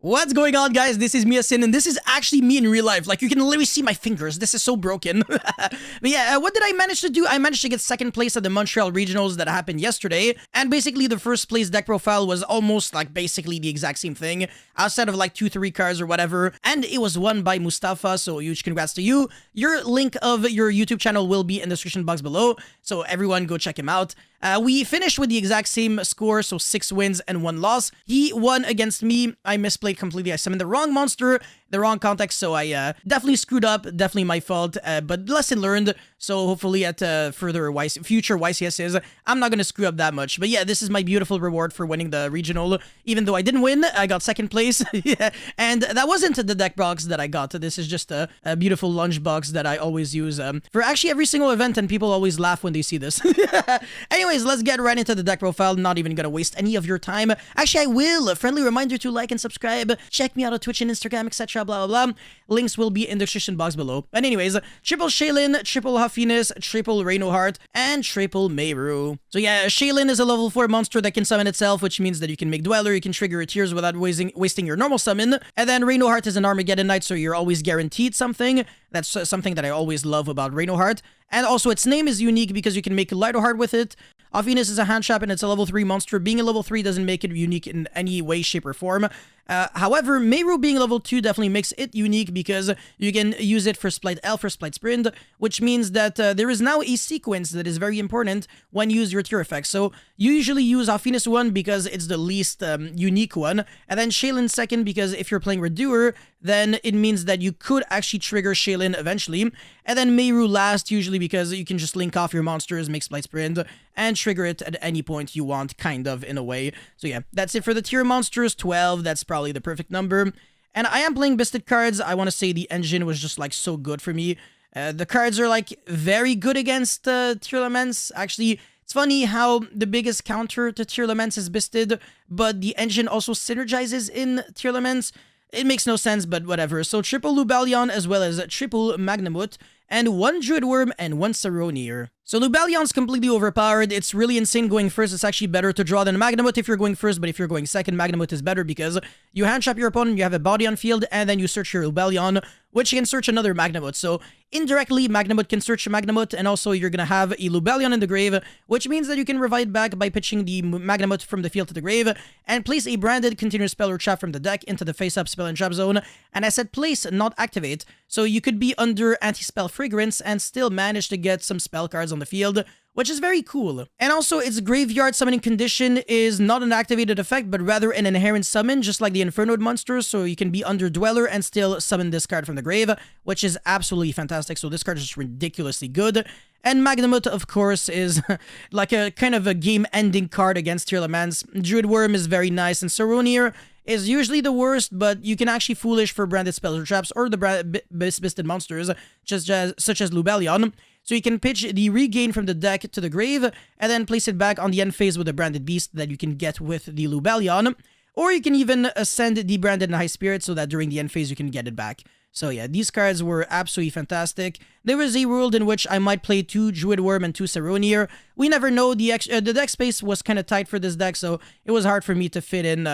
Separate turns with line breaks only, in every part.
What's going on, guys? This is Miasin, and this is actually me in real life. Like, you can literally see my fingers. This is so broken. But yeah, what did I manage to do? I managed to get second place at the Montreal regionals that happened yesterday. And basically, the first place deck profile was almost like basically the exact same thing, outside of like 2-3 cards or whatever. And it was won by Mustapha, so huge congrats to you. Your link of your YouTube channel will be in the description box below, so everyone go check him out. We finished with the exact same score, so 6 wins and 1 loss. He won against me. I misplayed completely. I summoned the wrong monster, the wrong context, so I definitely screwed up. Definitely my fault, but lesson learned. So hopefully at future YCSs, I'm not going to screw up that much. But yeah, this is my beautiful reward for winning the regional. Even though I didn't win, I got second place. Yeah, and that wasn't the deck box that I got. This is just a beautiful lunch box that I always use for actually every single event, and people always laugh when they see this. Anyways, let's get right into the deck profile. Not even gonna waste any of your time. Actually, I will. A friendly reminder to like and subscribe. Check me out on Twitch and Instagram, etc. Blah, blah, blah. Links will be in the description box below. But anyways, triple Shaylin, triple Huffiness, triple Renoheart, and triple Mayru. So yeah, Shaylin is a level 4 monster that can summon itself, which means that you can make Dweller, you can trigger Tears without wasting your normal summon. And then Renoheart is an Armageddon Knight, so you're always guaranteed something. That's something that I always love about Renoheart. And also, its name is unique because you can make Lightheart with it. Huffiness is a hand trap and it's a level 3 monster. Being a level 3 doesn't make it unique in any way, shape, or form. However, Mayru being level 2 definitely makes it unique because you can use it for Splight Elf or Splight Sprint, which means that there is now a sequence that is very important when you use your tier effects. So you usually use Huffiness 1 because it's the least unique one, and then Shaylin 2nd because if you're playing Redoer, then it means that you could actually trigger Shaylin eventually, and then Mayru last usually because you can just link off your monsters, make Splight Sprint, and trigger it at any point you want, kind of, in a way. So yeah, that's it for the tier monsters. 12, that's probably the perfect number. And I am playing Bisted cards. I want to say the engine was just like so good for me. The cards are like very good against Tearlaments. Actually, it's funny how the biggest counter to Tearlaments is Bisted, but the engine also synergizes in Tearlaments. It makes no sense, but whatever. So triple Lubalion as well as triple Magnamut, and 1 Druid Worm and 1 Saronir. So Lubalion's completely overpowered. It's really insane going first. It's actually better to draw than Magnamut if you're going first, but if you're going second, Magnamut is better because you hand trap your opponent, you have a body on field, and then you search your Lubalion, which can search another Magnamut. So indirectly, Magnamut can search a Magnamut, and also you're gonna have a Lubalion in the grave, which means that you can revive back by pitching the Magnamut from the field to the grave, and place a branded continuous spell or trap from the deck into the face-up spell and trap zone. And I said place, not activate. So you could be under anti-spell fragrance and still manage to get some spell cards on the field, which is very cool. And also, its graveyard summoning condition is not an activated effect, but rather an inherent summon, just like the Infernoid monsters, so you can be under Dweller and still summon this card from the grave, which is absolutely fantastic. So this card is just ridiculously good. And Magnamut, of course, is like a kind of a game-ending card against Tearlaments. Druid Worm is very nice, and Saronir is usually the worst, but you can actually foolish for branded spells or traps or the Bisted monsters, such as Lubalion. So you can pitch the regain from the deck to the grave, and then place it back on the end phase with a branded beast that you can get with the Lubalion. Or you can even send the branded High Spirit so that during the end phase you can get it back. So yeah, these cards were absolutely fantastic. There was a world in which I might play 2 Druid Worm and 2 Saronir. We never know. The deck space was kind of tight for this deck, so it was hard for me to fit in,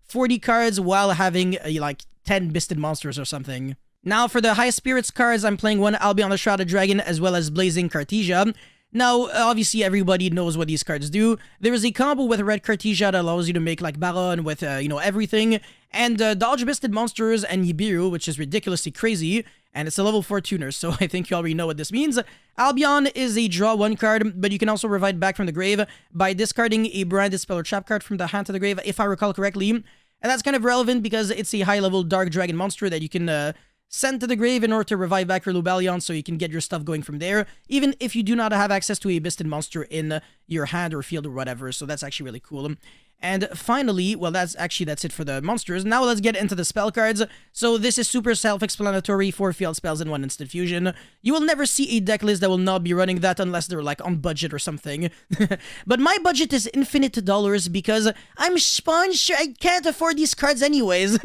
40 cards while having like 10 Bisted monsters or something. Now for the High Spirits cards, I'm playing 1 Albion the Shrouded Dragon as well as Blazing Cartesia. Now, obviously, everybody knows what these cards do. There is a combo with Red Cartesia that allows you to make, like, Baron with, everything. And Dodge Bisted Monsters and Nibiru, which is ridiculously crazy. And it's a level 4 tuner, so I think you already know what this means. Albion is a draw 1 card, but you can also revive back from the grave by discarding a branded spell or trap card from the hand to the grave, if I recall correctly. And that's kind of relevant because it's a high-level Dark Dragon monster that you can send to the grave in order to revive back your Lubalion so you can get your stuff going from there, even if you do not have access to a Bisted monster in your hand or field or whatever, so that's actually really cool. And finally, well, that's it for the monsters. Now let's get into the spell cards. So this is super self-explanatory, 4 field spells and 1 instant fusion. You will never see a deck list that will not be running that unless they're like on budget or something. But my budget is infinite dollars because I'm sponge. I can't afford these cards anyways.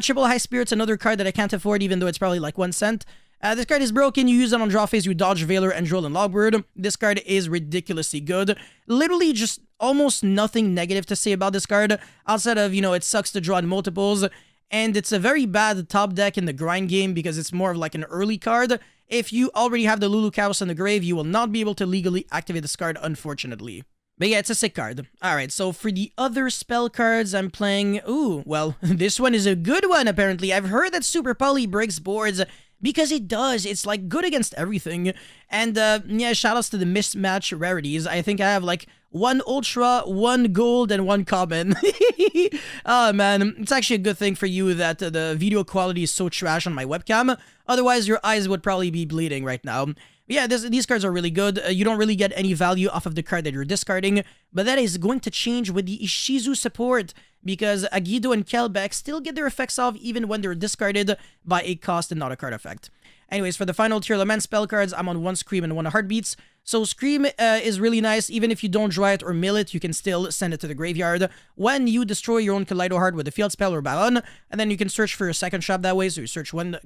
Triple High Spirit's another card that I can't afford even though it's probably like 1 cent. This card is broken. You use it on draw phase. You dodge Veiler, Androl, and Logbird. This card is ridiculously good. Literally just almost nothing negative to say about this card outside of, it sucks to draw in multiples. And it's a very bad top deck in the grind game because it's more of like an early card. If you already have the Lulu Chaos in the grave, you will not be able to legally activate this card, unfortunately. But yeah, it's a sick card. Alright, so for the other spell cards, I'm playing... Ooh, well, this one is a good one, apparently. I've heard that Super Poly breaks boards because it does. It's, like, good against everything. And, yeah, shoutouts to the mismatch rarities. I think I have, like, 1 Ultra, 1 Gold, and 1 Common. Oh, man. It's actually a good thing for you that the video quality is so trash on my webcam. Otherwise, your eyes would probably be bleeding right now. Yeah, these cards are really good. You don't really get any value off of the card that you're discarding, but that is going to change with the Ishizu support, because Agido and Kelbeck still get their effects off even when they're discarded by a cost and not a card effect. Anyways, for the final Tearlaments spell cards, I'm on 1 Scream and 1 Heartbeats. So Scream is really nice. Even if you don't draw it or mill it, you can still send it to the graveyard when you destroy your own Kaleido Heart with a field spell or Baron, and then you can search for a second trap that way. So you search one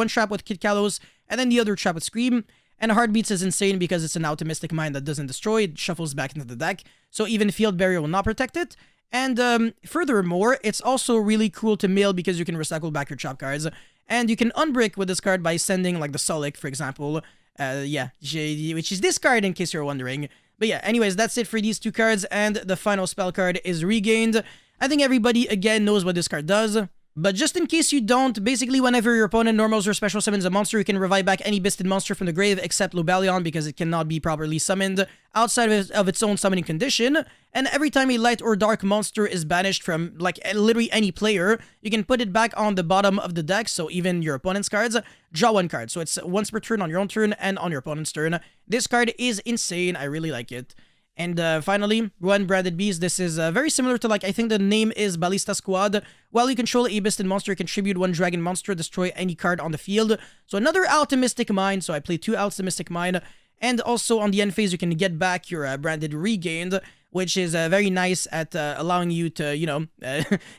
trap with Kid Kalos, and then the other trap with Scream. And Heartbeats is insane because it's an Optimistic Mind that doesn't destroy, it shuffles back into the deck, so even Field Barrier will not protect it. And furthermore, it's also really cool to mill because you can recycle back your trap cards. And you can unbrick with this card by sending, like, the Solic, for example. Yeah, which is this card in case you're wondering. But yeah, anyways, that's it for these 2 cards, and the final spell card is Regained. I think everybody, again, knows what this card does. But just in case you don't, basically whenever your opponent normals or special summons a monster, you can revive back any Bisted monster from the grave except Lubalion because it cannot be properly summoned outside of its own summoning condition. And every time a light or dark monster is banished from, like, literally any player, you can put it back on the bottom of the deck, so even your opponent's cards, draw 1 card. So it's once per turn on your own turn and on your opponent's turn. This card is insane. I really like it. And finally, Ruan Branded Beast. This is very similar to, like, I think the name is Ballista Squad. While you control a Bisted monster, contribute 1 Dragon monster, destroy any card on the field. So another Optimistic Mind. So I play 2 Optimistic Mind. And also on the end phase, you can get back your Branded Regained, which is very nice at allowing you to,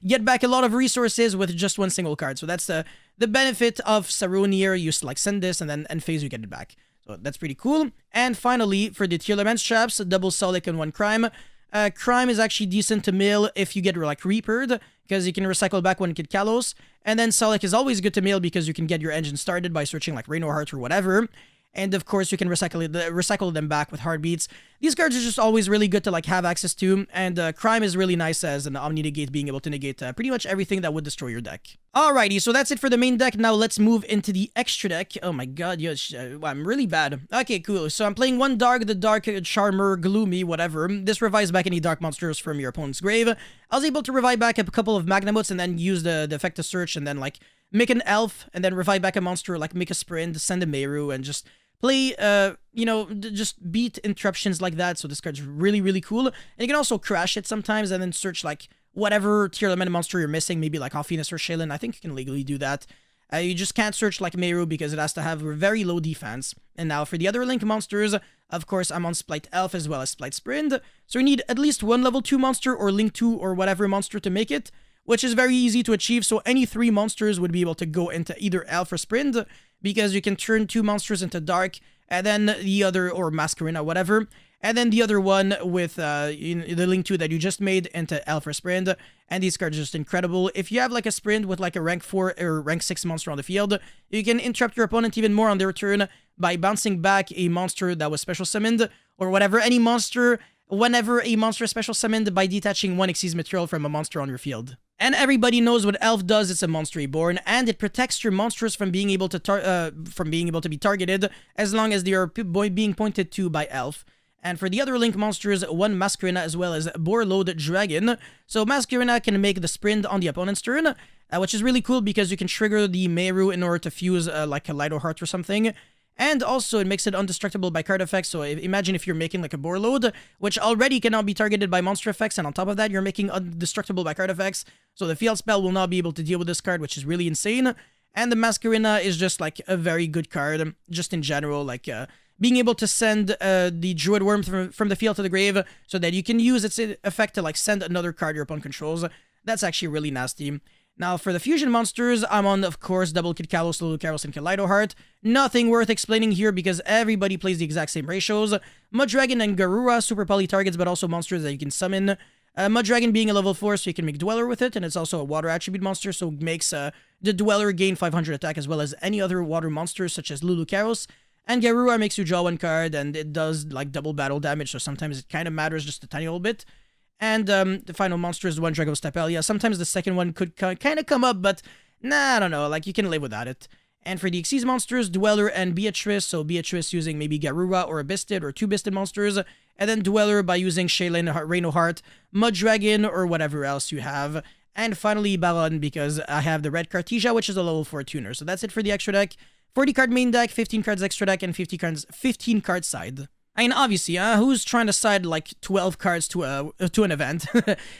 get back a lot of resources with just 1 single card. So that's the benefit of Saronir. You like send this and then end phase you get it back. So that's pretty cool. And finally, for the Tearlaments traps, double Solic and 1 Crime. Crime is actually decent to mill if you get, like, Reapered, because you can recycle back 1 Kid Kalos. And then Solic is always good to mill because you can get your engine started by searching, like, Rainbow Heart or whatever. And of course, you can recycle them back with Heartbeats. These cards are just always really good to, like, have access to. And Crime is really nice as an Omni-Negate, being able to negate pretty much everything that would destroy your deck. Alrighty, so that's it for the main deck. Now let's move into the extra deck. Oh my god, I'm really bad. Okay, cool. So I'm playing 1 Dark, the Dark Charmer, Gloomy, whatever. This revives back any dark monsters from your opponent's grave. I was able to revive back a couple of Magnamuts and then use the effect to search and then, like, make an Elf and then revive back a monster, like make a Sprint, send a Meru, and just play, just beat interruptions like that. So this card's really, really cool. And you can also crash it sometimes and then search, like, whatever Tearlament monster you're missing, maybe like Alphinus or Shaylin. I think you can legally do that. You just can't search, like, Meru because it has to have very low defense. And now for the other Link monsters, of course, I'm on Splight Elf as well as Splight Sprint. So you need at least 1 level 2 monster or Link 2 or whatever monster to make it, which is very easy to achieve. So any 3 monsters would be able to go into either Elf or Sprint, because you can turn 2 monsters into Dark, and then the other, or Masquerina, whatever, and then the other one with the Link 2 that you just made into Elf or Sprint. And these cards are just incredible. If you have, like, a Sprint with, like, a rank 4 or rank 6 monster on the field, you can interrupt your opponent even more on their turn by bouncing back a monster that was special summoned, or whatever, any monster, whenever a monster is special summoned, by detaching 1 Xyz material from a monster on your field. And everybody knows what Elf does. It's a monster reborn, and it protects your monsters from being able to be targeted as long as they are being pointed to by Elf. And for the other Link monsters, 1 Masquerina as well as Borload Dragon. So Masquerina can make the Sprint on the opponent's turn, which is really cool because you can trigger the Meru in order to fuse like a Lido Heart or something. And also, it makes it undestructible by card effects. So imagine if you're making, like, a Borload, which already cannot be targeted by monster effects, and on top of that, you're making undestructible by card effects. So the field spell will not be able to deal with this card, which is really insane. And the Masquerina is just, like, a very good card, just in general, like, being able to send the Druid Worm from the field to the grave so that you can use its effect to, like, send another card your opponent controls. That's actually really nasty. Now, for the fusion monsters, I'm on, of course, double Kid Kalos, Lulu Kalos, and Kaleido Heart. Nothing worth explaining here because everybody plays the exact same ratios. Muddragon and Garura, super poly targets, but also monsters that you can summon. Muddragon being a level 4, so you can make Dweller with it, and it's also a water attribute monster, so it makes the Dweller gain 500 attack as well as any other water monsters such as Lulu Kalos. And Garura makes you draw 1 card, and it does like double battle damage, so sometimes it kind of matters just a tiny little bit. And the final monster is the one Drago Stapelia. Sometimes the second one could kind of come up, but nah, I don't know. Like, you can live without it. And for the Xyz monsters, Dweller and Beatrice. So Beatrice using maybe Garura or a Bisted or 2 Bisted monsters. And then Dweller by using Shaylin, Reino Heart, Muddragon, or whatever else you have. And finally Baron because I have the Red Cartesia, which is a level 4 tuner. So that's it for the extra deck. 40 card main deck, 15 cards extra deck, and 15 cards side. I mean, obviously, who's trying to side like 12 cards to an event?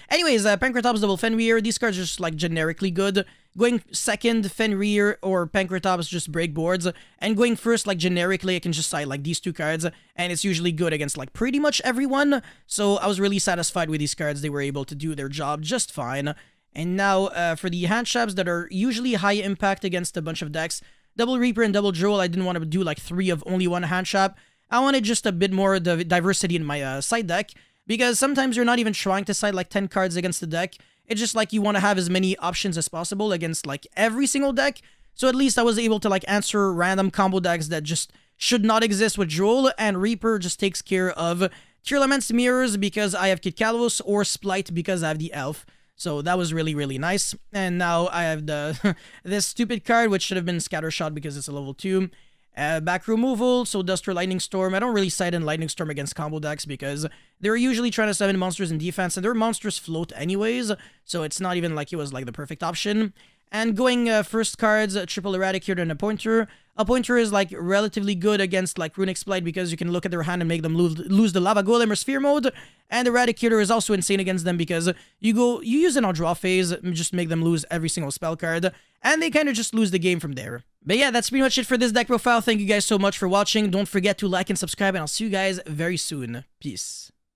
Anyways, Pankratops double Fenrir. These cards are just like generically good. Going second, Fenrir or Pankratops just break boards. And going first, like generically, I can just side like these 2 cards. And it's usually good against like pretty much everyone. So I was really satisfied with these cards. They were able to do their job just fine. And now for the hand traps that are usually high impact against a bunch of decks. Double Reaper and double Droll, I didn't want to do like 3 of only 1 hand trap. I wanted just a bit more diversity in my side deck, because sometimes you're not even trying to side like 10 cards against the deck. It's just like you want to have as many options as possible against like every single deck. So at least I was able to like answer random combo decks that just should not exist with Droll, and Reaper just takes care of Tearlaments Mirrors because I have Kid Kalos, or Splight because I have the Elf. So that was really, really nice. And now I have the this stupid card, which should have been Scattershot because it's a level 2. Back removal, so Duster Lightning Storm. I don't really side in Lightning Storm against combo decks because they're usually trying to summon monsters in defense, and their monsters float anyways, so it's not even like it was like the perfect option. And going first cards, triple Eradicator and a Pointer. A Pointer is like relatively good against like Runic Splight because you can look at their hand and make them lose the Lava Golem or Sphere mode. And Eradicator is also insane against them because you use it on draw phase, just make them lose every single spell card, and they kind of just lose the game from there. But yeah, that's pretty much it for this deck profile. Thank you guys so much for watching. Don't forget to like and subscribe, and I'll see you guys very soon. Peace.